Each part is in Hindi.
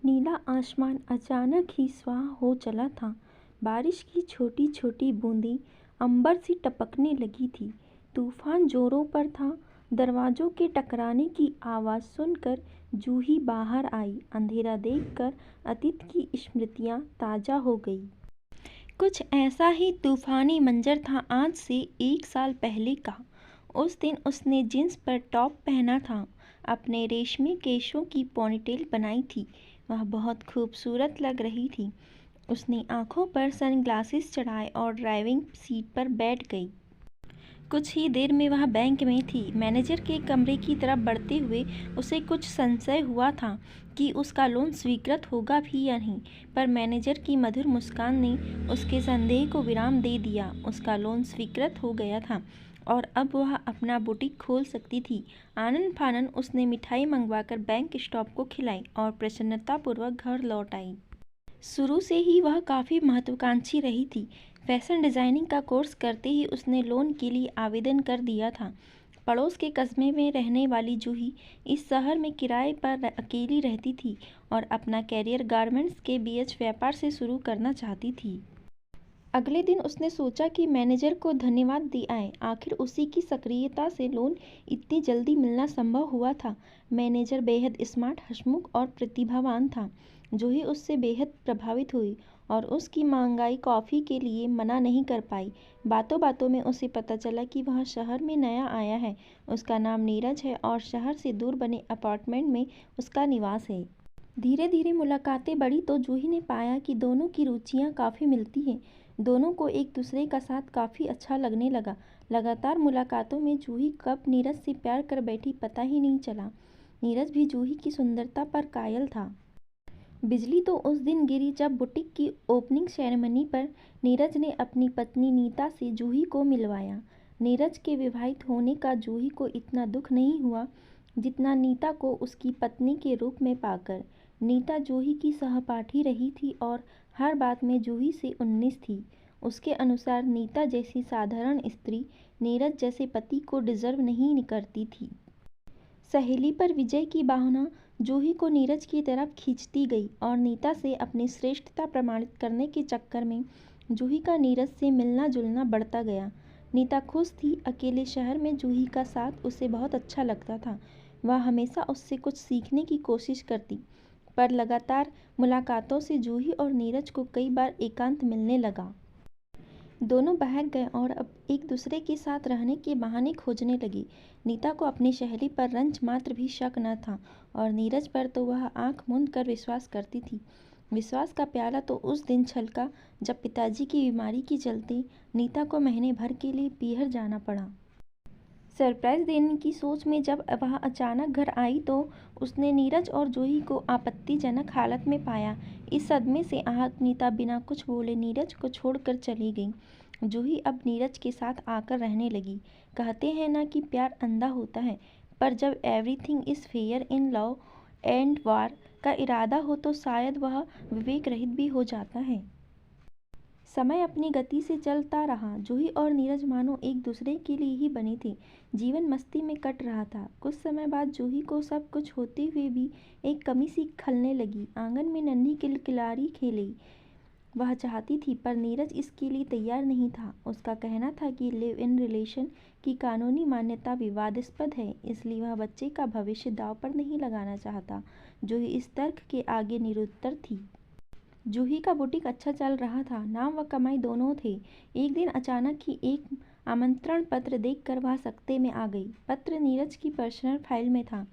नीला आसमान अचानक ही स्वाह हो चला था। बारिश की छोटी छोटी बूंदें अंबर से टपकने लगी थी। तूफान जोरों पर था। दरवाजों के टकराने की आवाज़ सुनकर जूही बाहर आई। अंधेरा देखकर अतीत की स्मृतियाँ ताज़ा हो गई। कुछ ऐसा ही तूफानी मंजर था आज से 1 साल पहले का। उस दिन उसने जींस पर टॉप पहना था, अपने रेशमी केशों की पोनीटेल बनाई थी। वह बहुत खूबसूरत लग रही थी। उसने आंखों पर सनग्लासेस चढ़ाए और ड्राइविंग सीट पर बैठ गई। कुछ ही देर में वह बैंक में थी। मैनेजर के कमरे की तरफ बढ़ते हुए उसे कुछ संशय हुआ था कि उसका लोन स्वीकृत होगा भी या नहीं, पर मैनेजर की मधुर मुस्कान ने उसके संदेह को विराम दे दिया। उसका लोन स्वीकृत हो गया था और अब वह अपना बुटीक खोल सकती थी। आनन फानन उसने मिठाई मंगवाकर बैंक स्टॉप को खिलाई और प्रसन्नतापूर्वक घर लौट आई। शुरू से ही वह काफ़ी महत्वाकांक्षी रही थी। फैशन डिज़ाइनिंग का कोर्स करते ही उसने लोन के लिए आवेदन कर दिया था। पड़ोस के कस्बे में रहने वाली जूही इस शहर में किराए पर अकेली रहती थी और अपना कैरियर गारमेंट्स के बीएच व्यापार से शुरू करना चाहती थी। अगले दिन उसने सोचा कि मैनेजर को धन्यवाद दे आए। आखिर उसी की सक्रियता से लोन इतनी जल्दी मिलना संभव हुआ था। मैनेजर बेहद स्मार्ट, हंसमुख और प्रतिभावान था। जूही उससे बेहद प्रभावित हुई और उसकी महंगाई कॉफ़ी के लिए मना नहीं कर पाई। बातों बातों में उसे पता चला कि वह शहर में नया आया है। उसका नाम नीरज है और शहर से दूर बने अपार्टमेंट में उसका निवास है। धीरे धीरे मुलाकातें बढ़ी तो जूही ने पाया कि दोनों की रुचियां काफ़ी मिलती हैं। दोनों को एक दूसरे का साथ काफ़ी अच्छा लगने लगा। लगातार मुलाकातों में जूही कब नीरज से प्यार कर बैठी पता ही नहीं चला। नीरज भी जूही की सुंदरता पर कायल था। बिजली तो उस दिन गिरी जब बुटीक की ओपनिंग सेरेमनी पर नीरज ने अपनी पत्नी नीता से जूही को मिलवाया। नीरज के विवाहित होने का जूही को इतना दुख नहीं हुआ जितना नीता को उसकी पत्नी के रूप में पाकर। नीता जूही की सहपाठी रही थी और हर बात में जूही से 19 थी। उसके अनुसार नीता जैसी साधारण स्त्री नीरज जैसे पति को डिजर्व नहीं करती थी। सहेली पर विजय की भावना जूही को नीरज की तरफ खींचती गई और नीता से अपनी श्रेष्ठता प्रमाणित करने के चक्कर में जूही का नीरज से मिलना जुलना बढ़ता गया। नीता खुश थी। अकेले शहर में जूही का साथ उसे बहुत अच्छा लगता था। वह हमेशा उससे कुछ सीखने की कोशिश करती, पर लगातार मुलाकातों से जूही और नीरज को कई बार एकांत मिलने लगा। दोनों बहक गए और अब एक दूसरे के साथ रहने के बहाने खोजने लगी। नीता को अपनी सहेली पर रंच मात्र भी शक न था और नीरज पर तो वह आंख मूंद कर विश्वास करती थी। विश्वास का प्याला तो उस दिन छलका जब पिताजी की बीमारी के चलते नीता को महीने भर के लिए पीहर जाना पड़ा। सरप्राइज देने की सोच में जब वह अचानक घर आई तो उसने नीरज और जूही को आपत्तिजनक हालत में पाया। इस सदमे से आहत नीता बिना कुछ बोले नीरज को छोड़कर चली गई। जूही अब नीरज के साथ आकर रहने लगी। कहते हैं ना कि प्यार अंधा होता है, पर जब everything is fair in love and वार का इरादा हो तो शायद वह विवेक रहित भी हो जाता है। समय अपनी गति से चलता रहा। जूही और नीरज मानो एक दूसरे के लिए ही बने थे। जीवन मस्ती में कट रहा था। कुछ समय बाद जूही को सब कुछ होते हुए भी एक कमी सी खलने लगी। आंगन में नन्ही किलकिलारी खेली वह चाहती थी, पर नीरज इसके लिए तैयार नहीं था। उसका कहना था कि लिव इन रिलेशन की कानूनी मान्यता विवादास्पद है, इसलिए वह बच्चे का भविष्य दांव पर नहीं लगाना चाहता। जूही इस तर्क के आगे निरुत्तर थी। जूही का बुटीक अच्छा चल रहा था। नाम व कमाई दोनों थे। एक दिन अचानक ही एक आमंत्रण पत्र देखकर वह सकते में आ गई। पत्र नीरज की पर्सनल फाइल में था।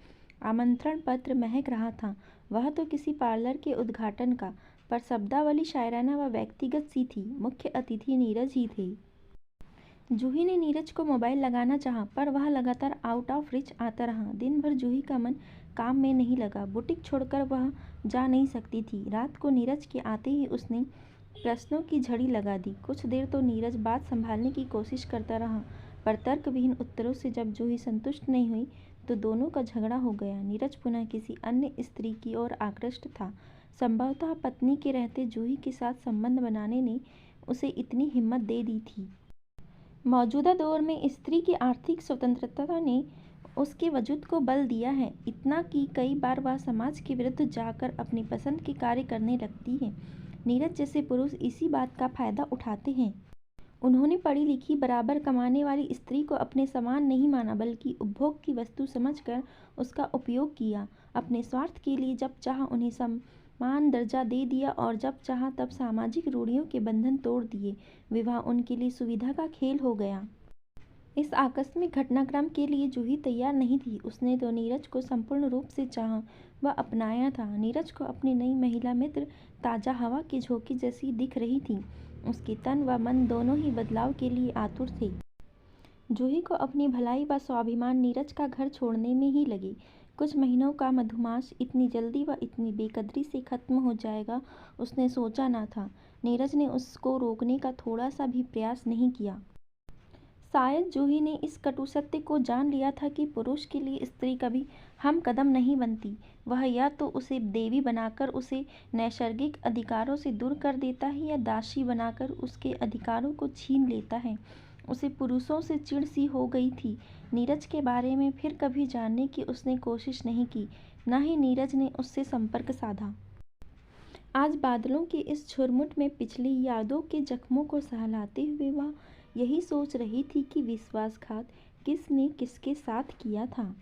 आमंत्रण पत्र महक रहा था। वह तो किसी पार्लर के उद्घाटन का, पर शब्दावली शायराना व व्यक्तिगत सी थी। मुख्य अतिथि नीरज ही थे। जूही ने नीरज को मोबाइल लगाना चाहा, पर वह लगातार आउट ऑफ रीच आता रहा। दिन भर जूही का मन काम में नहीं लगा। बुटीक छोड़कर वह जा नहीं सकती थी। रात को नीरज के आते ही उसने प्रश्नों की झड़ी लगा दी। कुछ देर तो नीरज बात संभालने की कोशिश करता रहा, पर तर्कविहीन उत्तरों से जब जूही संतुष्ट नहीं हुई तो दोनों का झगड़ा हो गया। नीरज पुनः किसी अन्य स्त्री की ओर आकृष्ट था। संभवतः पत्नी के रहते जूही के साथ संबंध बनाने ने उसे इतनी हिम्मत दे दी थी। मौजूदा दौर में स्त्री की आर्थिक स्वतंत्रता ने उसके वजूद को बल दिया है, इतना कि कई बार वह समाज के विरुद्ध जाकर अपनी पसंद के कार्य करने लगती है। नीरज जैसे पुरुष इसी बात का फायदा उठाते हैं। उन्होंने पढ़ी लिखी बराबर कमाने वाली स्त्री को अपने समान नहीं माना, बल्कि उपभोग की वस्तु समझकर उसका उपयोग किया। अपने स्वार्थ के लिए जब चाहा उन्हें समान दर्जा दे दिया और जब चाहा तब सामाजिक रूढ़ियों के बंधन तोड़ दिए। विवाह उनके लिए सुविधा का खेल हो गया। इस आकस्मिक घटनाक्रम के लिए जूही तैयार नहीं थी। उसने तो नीरज को संपूर्ण रूप से चाहा व अपनाया था। नीरज को अपनी नई महिला मित्र ताज़ा हवा के झोंके जैसी दिख रही थी। उसके तन व मन दोनों ही बदलाव के लिए आतुर थे। जूही को अपनी भलाई व स्वाभिमान नीरज का घर छोड़ने में ही लगे। कुछ महीनों का मधुमास इतनी जल्दी व इतनी बेकदरी से खत्म हो जाएगा, उसने सोचा न था। नीरज ने उसको रोकने का थोड़ा सा भी प्रयास नहीं किया। शायद जूही ने इस कटु सत्य को जान लिया था कि पुरुष के लिए स्त्री कभी हम कदम नहीं बनती। वह या तो उसे देवी बनाकर उसे नैसर्गिक अधिकारों से दूर कर देता है, या दासी बनाकर उसके अधिकारों को छीन लेता है। उसे पुरुषों से चिढ़ सी हो गई थी। नीरज के बारे में फिर कभी जानने की उसने कोशिश नहीं की, न ही नीरज ने उससे संपर्क साधा। आज बादलों के इस झुरमुट में पिछली यादों के जख्मों को सहलाते हुए वह यही सोच रही थी कि विश्वासघात किसने किसके साथ किया था।